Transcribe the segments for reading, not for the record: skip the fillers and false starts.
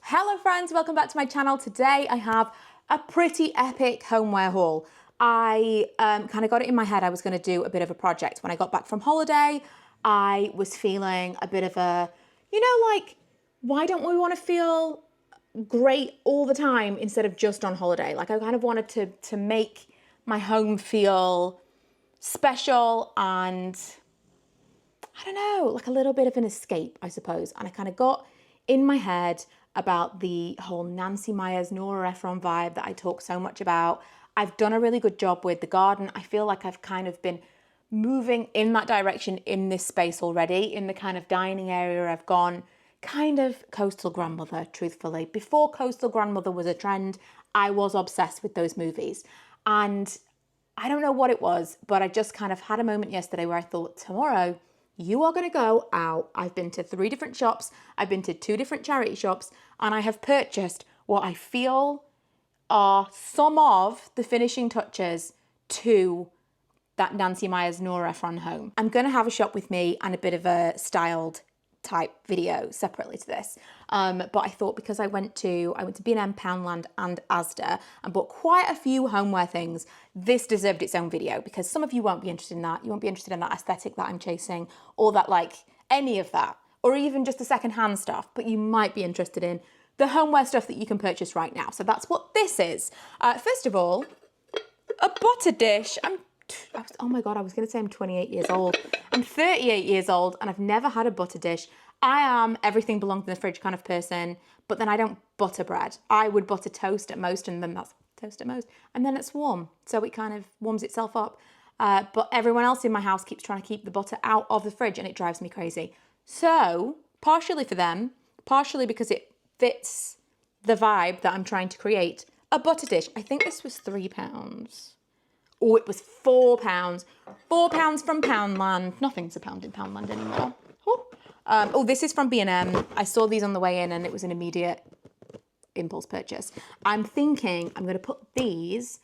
Hello friends, welcome back to my channel. Today I have a pretty epic homeware haul. I kind of got it in my head I was going to do a bit of a project. When I got back from holiday, I was feeling a bit of a, like, why don't we want to feel great all the time instead of just on holiday? Like, I kind of wanted to make my home feel special and, I don't know, like a little bit of an escape, I suppose. And I kind of got in my head about the whole Nancy Meyers, Nora Ephron vibe that I talk so much about. I've done a really good job with the garden. I feel like I've kind of been moving in that direction in this space already. In the kind of dining area, I've gone kind of coastal grandmother, truthfully. Before coastal grandmother was a trend, I was obsessed with those movies. And I don't know what it was, but I just kind of had a moment yesterday where I thought, tomorrow, you are going to go out. I've been to 3 different shops. I've been to 2 different charity shops, and I have purchased what I feel are some of the finishing touches to that Nancy Meyers Nora Ephron home. I'm going to have a shop with me and a bit of a styled type video separately to this. But I thought because I went to B&M, Poundland and Asda and bought quite a few homeware things, this deserved its own video, because some of you won't be interested in that. You won't be interested in that aesthetic that I'm chasing, or that, like, any of that, or even just the secondhand stuff, but you might be interested in the homeware stuff that you can purchase right now. So that's what this is. First of all, a butter dish. Oh my God, I was going to say I'm 28 years old. I'm 38 years old and I've never had a butter dish. I am everything belongs in the fridge kind of person, but then I don't butter bread. I would butter toast at most, and then that's toast at most. And then it's warm, so it kind of warms itself up. But everyone else in my house keeps trying to keep the butter out of the fridge and it drives me crazy. So partially for them, partially because it fits the vibe that I'm trying to create, a butter dish. I think this was £3. Oh, it was £4. £4 from Poundland. Nothing's a pound in Poundland anymore. Oh, this is from B&M. I saw these on the way in and it was an immediate impulse purchase. I'm thinking I'm going to put these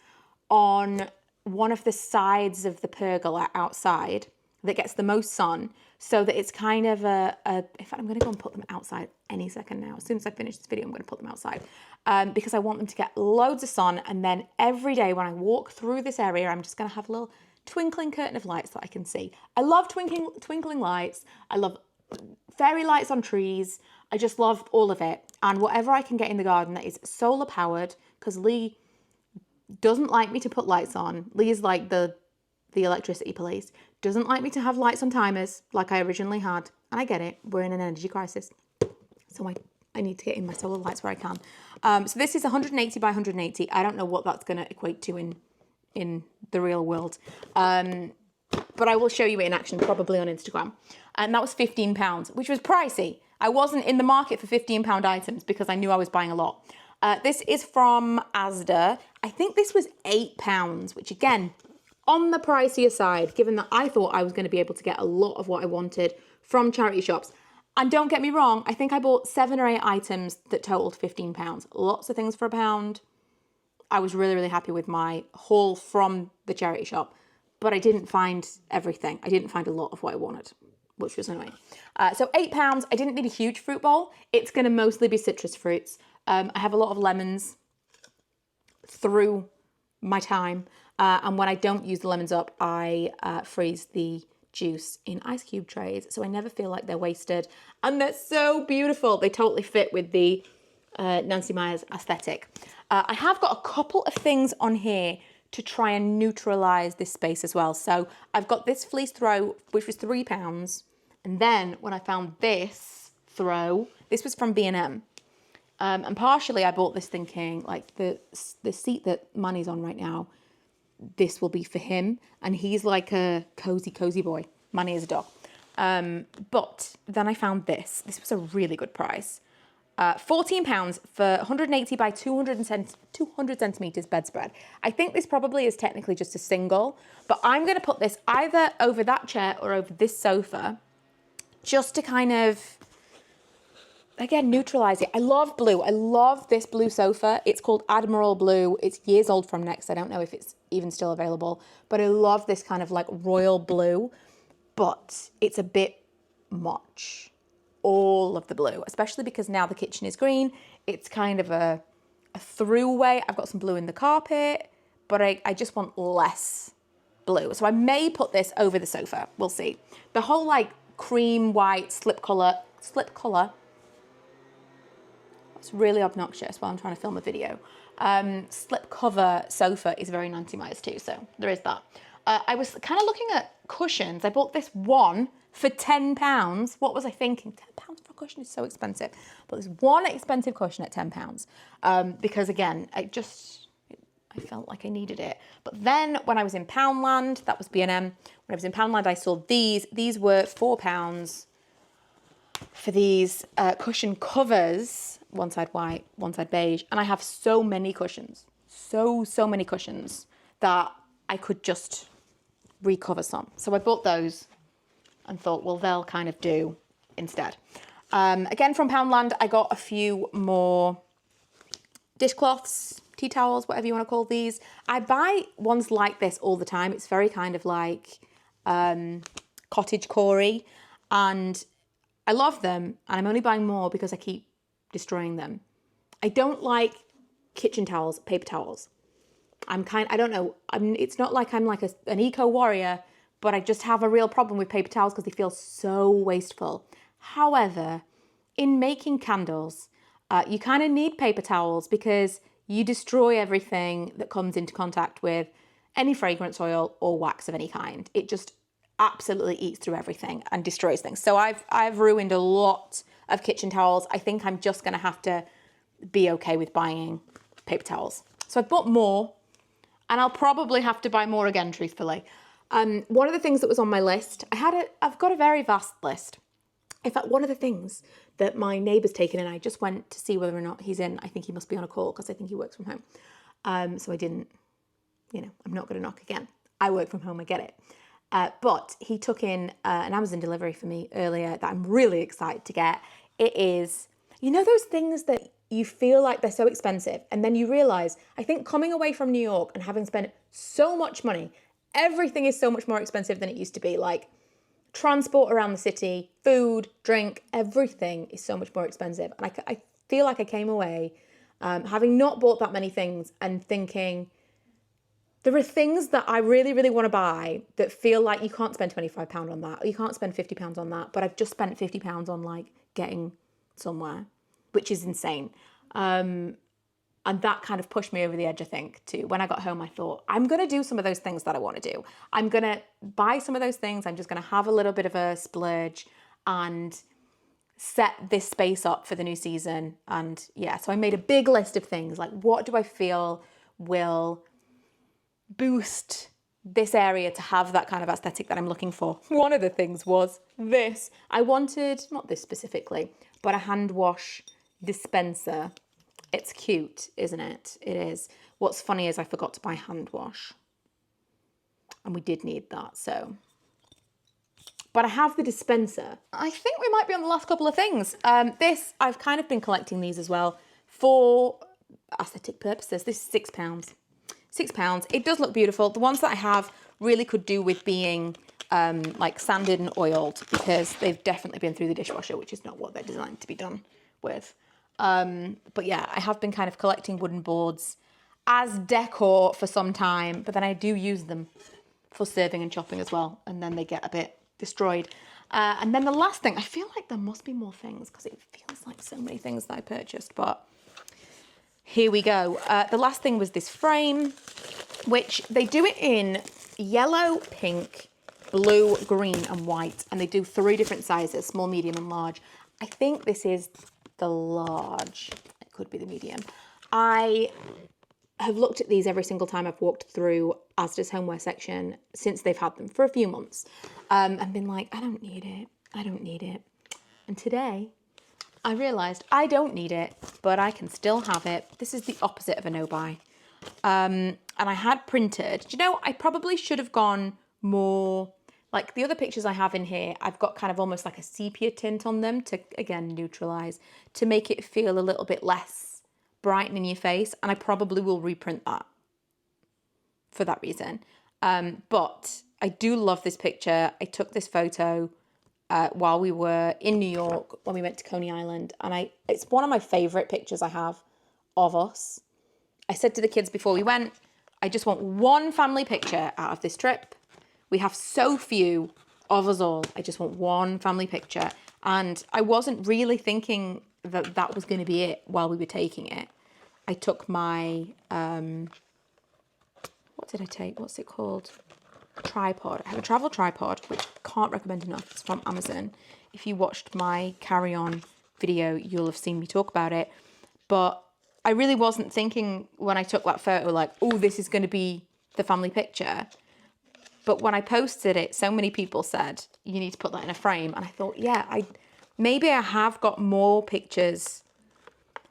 on one of the sides of the pergola outside that gets the most sun, so that it's kind of in fact, I'm going to go and put them outside any second now. As soon as I finish this video, I'm going to put them outside because I want them to get loads of sun. And then every day when I walk through this area, I'm just going to have a little twinkling curtain of lights that I can see. I love twinkling lights. I love fairy lights on trees. I just love all of it. And whatever I can get in the garden that is solar powered, because Lee doesn't like me to put lights on. Lee is like the electricity police. Doesn't like me to have lights on timers like I originally had. And I get it. We're in an energy crisis. So I need to get in my solar lights where I can. So this is 180 by 180. I don't know what that's going to equate to in the real world. But I will show you it in action, probably on Instagram. And that was £15, which was pricey. I wasn't in the market for £15 items because I knew I was buying a lot. This is from Asda. I think this was £8, which again, on the pricier side, given that I thought I was going to be able to get a lot of what I wanted from charity shops. And don't get me wrong, I think I bought 7 or 8 items that totaled £15. Lots of things for £1. I was really, really happy with my haul from the charity shop, but I didn't find everything. I didn't find a lot of what I wanted, which was annoying. So £8, I didn't need a huge fruit bowl. It's going to mostly be citrus fruits. I have a lot of lemons through my time. And when I don't use the lemons up, I freeze the juice in ice cube trays, so I never feel like they're wasted. And they're so beautiful. They totally fit with the Nancy Meyers aesthetic. I have got a couple of things on here to try and neutralize this space as well. So I've got this fleece throw, which was £3. And then when I found this throw, this was from B&M. And partially I bought this thinking, like, the seat that Manny's on right now, this will be for him, and he's like a cozy boy. Manny is a dog. But then I found this. This was a really good price. £14 for 180 by 200 centimeters bedspread. I think this probably is technically just a single, but I'm going to put this either over that chair or over this sofa, just to kind of, again, neutralize it. I love blue. I love this blue sofa. It's called Admiral Blue. It's years old from Next. I don't know if it's even still available, but I love this kind of like royal blue, but it's a bit much. All of the blue, especially because now the kitchen is green. It's kind of a throughway. I've got some blue in the carpet, but I just want less blue. So I may put this over the sofa. We'll see. The whole like cream white slip color. It's really obnoxious while I'm trying to film a video. Slip cover sofa is very Nancy Meyers too, so there is that. I was kind of looking at cushions. I bought this one for £10. What was I thinking? £10 for a cushion is so expensive. But there's one expensive cushion at £10 because again, I felt like I needed it. But then when I was in Poundland, that was B&M. When I was in Poundland, I saw these. These were £4 for these cushion covers. One side white, one side beige. And I have so many cushions. So many cushions that I could just recover some. So I bought those and thought, well, they'll kind of do instead. Again, from Poundland, I got a few more dishcloths, tea towels, whatever you want to call these. I buy ones like this all the time. It's very kind of like cottage core-y, and I love them, and I'm only buying more because I keep destroying them. I don't like kitchen towels, paper towels. I don't know, it's not like I'm like an eco warrior, but I just have a real problem with paper towels because they feel so wasteful. However, in making candles, you kind of need paper towels because you destroy everything that comes into contact with any fragrance oil or wax of any kind. It just absolutely eats through everything and destroys things. So I've ruined a lot of kitchen towels. I think I'm just going to have to be okay with buying paper towels. So I've bought more, and I'll probably have to buy more again, truthfully. One of the things that was on my list, I've got a very vast list. In fact, one of the things that my neighbour's taken in, I just went to see whether or not he's in. I think he must be on a call because I think he works from home. So I didn't, I'm not going to knock again. I work from home, I get it. But he took in an Amazon delivery for me earlier that I'm really excited to get. It is, those things that you feel like they're so expensive, and then you realise, I think coming away from New York and having spent so much money, everything is so much more expensive than it used to be. Like transport around the city, food, drink, everything is so much more expensive. And I feel like I came away having not bought that many things and thinking, there are things that I really, really want to buy that feel like you can't spend £25 on that, or you can't spend £50 on that, but I've just spent £50 on like getting somewhere, which is insane. And that kind of pushed me over the edge, I think, too. When I got home, I thought, I'm going to do some of those things that I want to do. I'm going to buy some of those things. I'm just going to have a little bit of a splurge and set this space up for the new season. And yeah, so I made a big list of things like, what do I feel will boost this area to have that kind of aesthetic that I'm looking for? One of the things was this. I wanted, not this specifically, but a hand wash dispenser. It's cute, isn't it? It is. What's funny is I forgot to buy hand wash, and we did need that, so. But I have the dispenser. I think we might be on the last couple of things. This, I've kind of been collecting these as well for aesthetic purposes. This is £6. £6. It does look beautiful. The ones that I have really could do with being like sanded and oiled, because they've definitely been through the dishwasher, which is not what they're designed to be done with. But yeah, I have been kind of collecting wooden boards as decor for some time, but then I do use them for serving and chopping as well, and then they get a bit destroyed. And then the last thing, I feel like there must be more things because it feels like so many things that I purchased, but here we go. The last thing was this frame, which they do it in yellow, pink, blue, green, and white, and they do 3 different sizes, small, medium, and large. I think this is the large. It could be the medium. I have looked at these every single time I've walked through Asda's homeware section since they've had them for a few months, and been like, I don't need it. I don't need it. And today I realised I don't need it, but I can still have it. This is the opposite of a no-buy. And I had printed, I probably should have gone more, like the other pictures I have in here, I've got kind of almost like a sepia tint on them to, again, neutralise, to make it feel a little bit less bright in your face. And I probably will reprint that for that reason. But I do love this picture. I took this photo while we were in New York when we went to Coney Island. And it's one of my favourite pictures I have of us. I said to the kids before we went, I just want one family picture out of this trip. We have so few of us all. I just want one family picture. And I wasn't really thinking that that was going to be it while we were taking it. I took my, what did I take? What's it called? Tripod. I have a travel tripod, which I can't recommend enough. It's from Amazon. If you watched my carry-on video, you'll have seen me talk about it. But I really wasn't thinking when I took that photo, like, oh, this is going to be the family picture. But when I posted it, so many people said, you need to put that in a frame. And I thought, yeah, maybe I have got more pictures,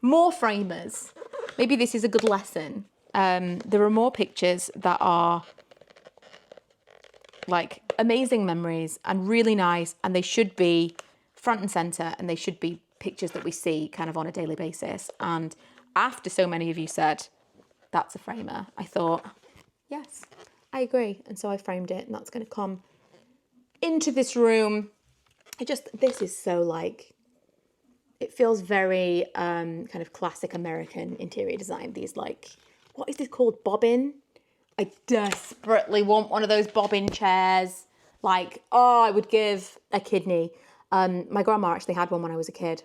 more framers. Maybe this is a good lesson. There are more pictures that are like amazing memories and really nice, and they should be front and center, and they should be pictures that we see kind of on a daily basis. And after so many of you said, that's a framer, I thought, yes, I agree. And so I framed it, and that's going to come into this room. This is so like, it feels very kind of classic American interior design. These like, what is this called? Bobbin? I desperately want one of those bobbin chairs. Like, oh, I would give a kidney. My grandma actually had one when I was a kid.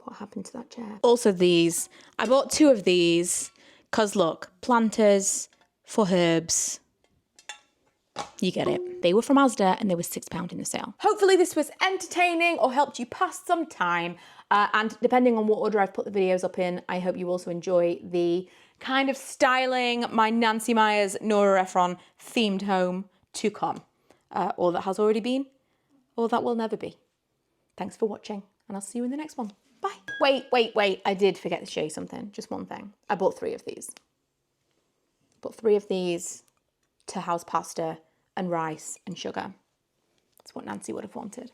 What happened to that chair? Also these. I bought 2 of these because look, planters for herbs. You get it. They were from Asda and they were £6 in the sale. Hopefully this was entertaining or helped you pass some time. And depending on what order I've put the videos up in, I hope you also enjoy the kind of styling my Nancy Meyers, Nora Ephron themed home to come. Or that has already been, or that will never be. Thanks for watching, and I'll see you in the next one. Bye. Wait. I did forget to show you something. Just one thing. I bought 3 of these. Bought 3 of these to house pasta and rice and sugar. That's what Nancy would have wanted.